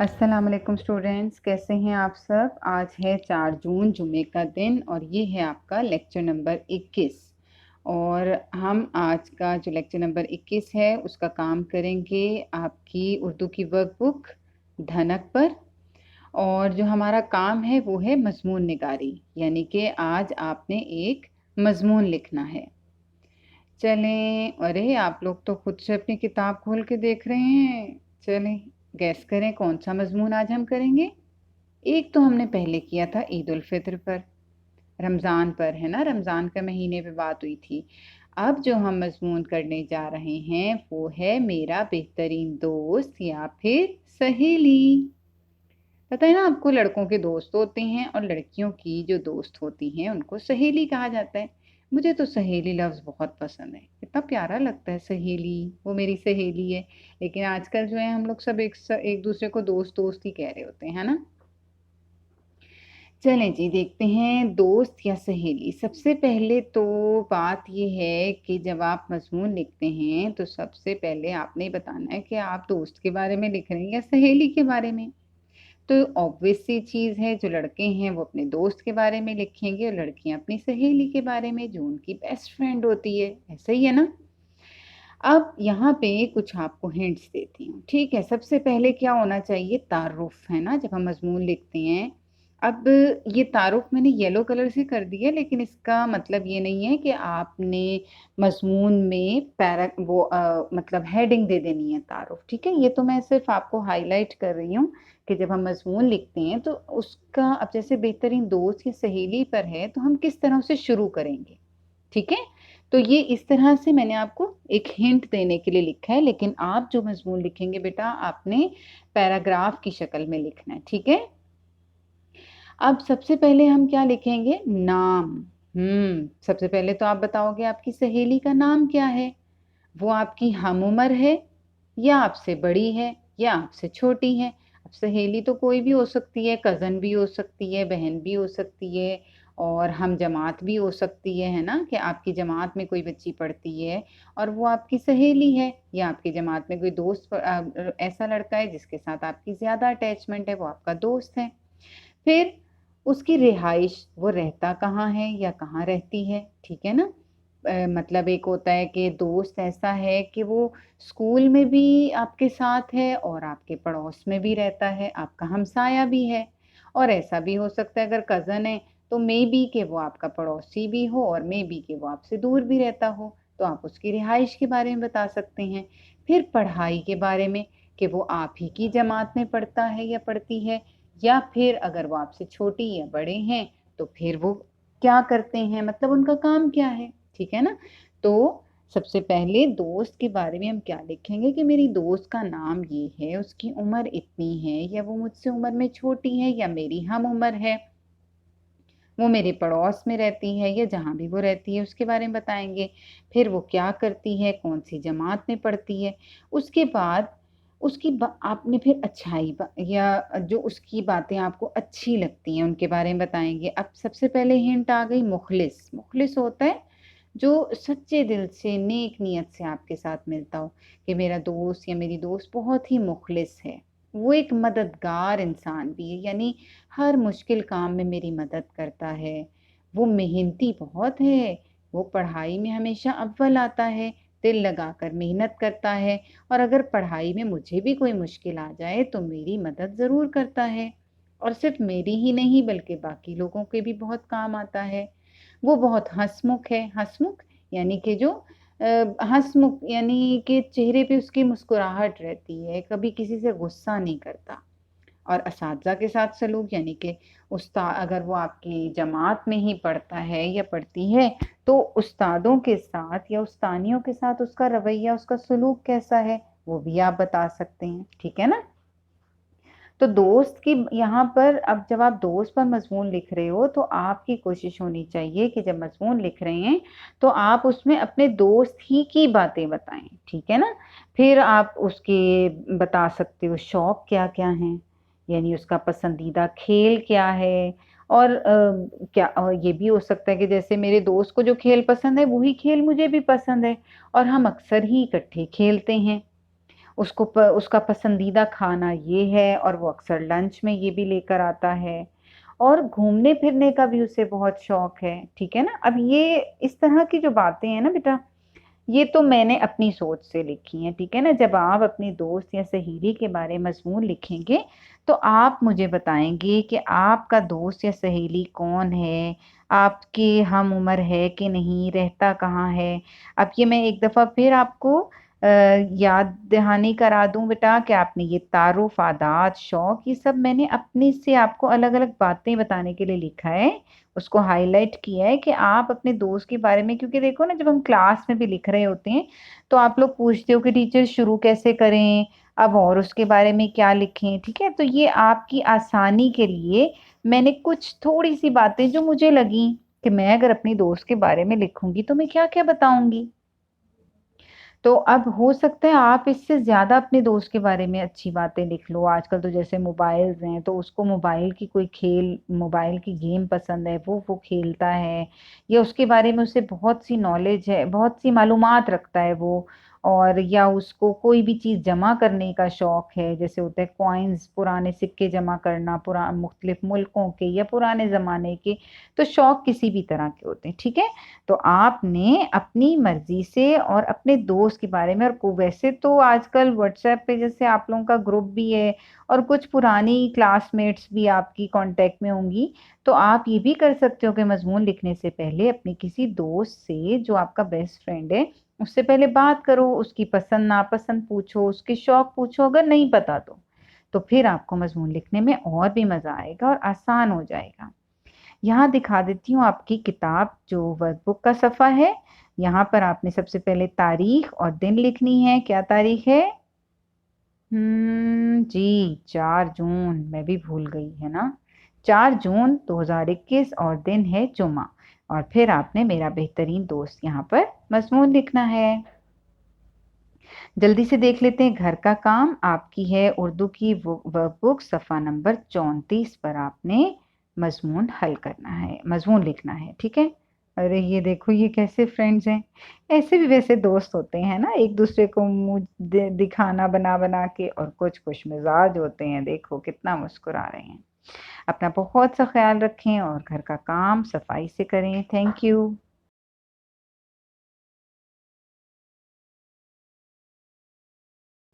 अस्सलाम वालेकुम स्टूडेंट्स, कैसे हैं आप सब। आज है 4 जून, जुमे का दिन, और ये है आपका लेक्चर नंबर 21। और हम आज का जो लेक्चर नंबर 21 है उसका काम करेंगे आपकी उर्दू की वर्कबुक धनक पर। और जो हमारा काम है वो है मजमून निगारी, यानी कि आज आपने एक मजमून लिखना है। चलें, अरे आप लोग तो खुद से अपनी किताब खोल के देख रहे हैं। चलें, गैस करें कौन सा मजमून आज हम करेंगे। एक तो हमने पहले किया था ईद उल फित्र पर, रमज़ान पर, है ना, रमज़ान के महीने पे बात हुई थी। अब जो हम मजमून करने जा रहे हैं वो है मेरा बेहतरीन दोस्त या फिर सहेली। पता है ना आपको, लड़कों के दोस्त होते हैं और लड़कियों की जो दोस्त होती हैं उनको सहेली कहा जाता है। मुझे तो सहेली लफ्ज़ बहुत पसंद है, कितना प्यारा लगता है सहेली, वो मेरी सहेली है। लेकिन आजकल जो है हम लोग सब एक दूसरे को दोस्त दोस्त ही कह रहे होते हैं, है ना। चलें जी, देखते हैं दोस्त या सहेली। सबसे पहले तो बात ये है कि जब आप मजमून लिखते हैं तो सबसे पहले आपने बताना है कि आप दोस्त के बारे में लिख रहे हैं या सहेली के बारे में। तो ऑब्वियस सी चीज़ है, जो लड़के हैं वो अपने दोस्त के बारे में लिखेंगे और लड़कियां अपनी सहेली के बारे में, जो उनकी बेस्ट फ्रेंड होती है। ऐसा ही है ना। अब यहाँ पे कुछ आपको हिंट्स देती हूँ, ठीक है। सबसे पहले क्या होना चाहिए, तारुफ, है ना, जब हम मजमून लिखते हैं। अब ये तारुफ मैंने येलो कलर से कर दिया, लेकिन इसका मतलब ये नहीं है कि आपने मजमून में मतलब हेडिंग दे देनी है तारुफ, ठीक है। ये तो मैं सिर्फ आपको हाईलाइट कर रही हूँ कि जब हम मजमून लिखते हैं तो उसका, अब जैसे बेहतरीन दोस्त या सहेली पर है तो हम किस तरह से शुरू करेंगे, ठीक है। तो ये इस तरह से मैंने आपको एक हिंट देने के लिए लिखा है, लेकिन आप जो मजमून लिखेंगे बेटा, आपने पैराग्राफ की शक्ल में लिखना है, ठीक है। अब सबसे पहले हम क्या लिखेंगे, नाम। सबसे पहले तो आप बताओगे आपकी सहेली का नाम क्या है। वो आपकी हम उम्र है, या आपसे बड़ी है, या आपसे छोटी है। अब सहेली तो कोई भी हो सकती है, कज़न भी हो सकती है, बहन भी हो सकती है, और हम जमात भी हो सकती है ना, कि आपकी जमात में कोई बच्ची पढ़ती है और वो आपकी सहेली है, या आपकी जमात में कोई ऐसा लड़का है जिसके साथ आपकी ज़्यादा अटैचमेंट है, वो आपका दोस्त है। फिर उसकी रिहाइश, वो रहता कहाँ है या कहाँ रहती है, ठीक है ना। मतलब एक होता है कि दोस्त ऐसा है कि वो स्कूल में भी आपके साथ है और आपके पड़ोस में भी रहता है, आपका हमसाया भी है। और ऐसा भी हो सकता है, अगर कज़न है तो मे बी कि वो आपका पड़ोसी भी हो और मे बी कि वो आपसे दूर भी रहता हो, तो आप उसकी रिहाइश के बारे में बता सकते हैं। फिर पढ़ाई के बारे में, कि वो आप ही की जमात में पढ़ता है या पढ़ती है, या फिर अगर वो आपसे छोटी या बड़े हैं तो फिर वो क्या करते हैं, मतलब उनका काम क्या है, ठीक है ना। तो सबसे पहले दोस्त के बारे में हम क्या लिखेंगे कि मेरी दोस्त का नाम ये है, उसकी उम्र इतनी है, या वो मुझसे उम्र में छोटी है या मेरी हम उम्र है, वो मेरे पड़ोस में रहती है या जहाँ भी वो रहती है उसके बारे में बताएंगे। फिर वो क्या करती है, कौन सी जमात में पढ़ती है। उसके बाद आपने फिर या जो उसकी बातें आपको अच्छी लगती हैं उनके बारे में बताएंगे। अब सबसे पहले हिंट आ गई, मुखलिस। मुखलिस होता है जो सच्चे दिल से, नेक नियत से आपके साथ मिलता हो, कि मेरा दोस्त या मेरी दोस्त बहुत ही मुखलिस है, वो एक मददगार इंसान भी है, यानी हर मुश्किल काम में मेरी मदद करता है। वो मेहनती बहुत है, वो पढ़ाई में हमेशा अव्वल आता है, दिल लगाकर मेहनत करता है, और अगर पढ़ाई में मुझे भी कोई मुश्किल आ जाए तो मेरी मदद ज़रूर करता है। और सिर्फ मेरी ही नहीं बल्कि बाकी लोगों के भी बहुत काम आता है। वो बहुत हंसमुख है। हंसमुख यानी कि जो हंसमुख यानी कि चेहरे पे उसकी मुस्कुराहट रहती है, कभी किसी से गुस्सा नहीं करता। और असातिज़ा के साथ सलूक, यानी कि उस्ताद, अगर वो आपकी जमात में ही पढ़ता है या पढ़ती है तो उस्तादों के साथ या उस्तानियों के साथ उसका रवैया, उसका सलूक कैसा है, वो भी आप बता सकते हैं, ठीक है ना। तो दोस्त की यहाँ पर, अब जब आप दोस्त पर मजमून लिख रहे हो तो आपकी कोशिश होनी चाहिए कि जब मजमून लिख रहे हैं तो आप उसमें अपने दोस्त ही की बातें बताएं, ठीक है ना। फिर आप उसके बता सकते हो शौक क्या क्या हैं, यानी उसका पसंदीदा खेल क्या है। और ये भी हो सकता है कि जैसे मेरे दोस्त को जो खेल पसंद है वही खेल मुझे भी पसंद है, और हम अक्सर ही इकट्ठे खेलते हैं। उसका पसंदीदा खाना ये है और वो अक्सर लंच में ये भी लेकर आता है। और घूमने फिरने का भी उसे बहुत शौक है, ठीक है ना। अब ये इस तरह की जो बातें हैं ना बेटा, ये तो मैंने अपनी सोच से लिखी है, ठीक है ना। जब आप अपनी दोस्त या सहेली के बारे में मजमून लिखेंगे तो आप मुझे बताएंगे कि आपका दोस्त या सहेली कौन है, आपके हम उम्र है कि नहीं, रहता कहाँ है। अब ये मैं एक दफा फिर आपको याद दहानी करा दूं बेटा कि आपने ये तारुफ, आदात, शौक, ये सब मैंने अपने से आपको अलग अलग बातें बताने के लिए लिखा है, उसको हाईलाइट किया है कि आप अपने दोस्त के बारे में, क्योंकि देखो ना, जब हम क्लास में भी लिख रहे होते हैं तो आप लोग पूछते हो कि टीचर शुरू कैसे करें, अब और उसके बारे में क्या लिखें, ठीक है। तो ये आपकी आसानी के लिए मैंने कुछ थोड़ी सी बातें जो मुझे लगी कि मैं अगर अपनी दोस्त के बारे में लिखूंगी तो मैं क्या क्या बताऊंगी। तो अब हो सकता है आप इससे ज्यादा अपने दोस्त के बारे में अच्छी बातें लिख लो। आजकल तो जैसे मोबाइल्स हैं तो उसको मोबाइल की कोई खेल, मोबाइल की गेम पसंद है, वो खेलता है, या उसके बारे में उसे बहुत सी नॉलेज है, बहुत सी मालूमात रखता है वो। और या उसको कोई भी चीज जमा करने का शौक है, जैसे होता है कॉइन्स, पुराने सिक्के जमा करना, मुख्तलिफ मुल्कों के या पुराने जमाने के। तो शौक किसी भी तरह के होते हैं, ठीक है। तो आपने अपनी मर्जी से और अपने दोस्त के बारे में, और को वैसे तो आजकल व्हाट्सएप पे जैसे आप लोगों का ग्रुप भी है और कुछ पुरानी क्लासमेट्स भी आपकी कांटेक्ट में होंगी, तो आप ये भी कर सकते हो कि मजमून लिखने से पहले अपने किसी दोस्त से जो आपका बेस्ट फ्रेंड है उससे पहले बात करो, उसकी पसंद नापसंद पूछो, उसके शौक पूछो। अगर नहीं पता तो फिर आपको मजमून लिखने में और भी मजा आएगा और आसान हो जाएगा। यहाँ दिखा देती हूँ आपकी किताब जो वर्कबुक का सफ़ा है। यहाँ पर आपने सबसे पहले तारीख और दिन लिखनी है। क्या तारीख है? जी, 4 जून, मैं भी भूल गई है ना। 4 जून 2021 और दिन है जुमा। और फिर आपने मेरा बेहतरीन दोस्त यहाँ पर मजमून लिखना है। जल्दी से देख लेते हैं घर का काम। आपकी है उर्दू की वर्कबुक, सफ़ा नंबर 34 पर आपने मजमून हल करना है, मजमून लिखना है, ठीक है। अरे ये देखो ये कैसे फ्रेंड्स हैं। ऐसे भी वैसे दोस्त होते हैं ना, एक दूसरे को मुंह दिखाना बना बना के, और कुछ खुश मिजाज होते हैं, देखो कितना मुस्कुरा रहे हैं। अपना बहुत सा ख्याल रखें और घर का काम सफाई से करें। Thank you.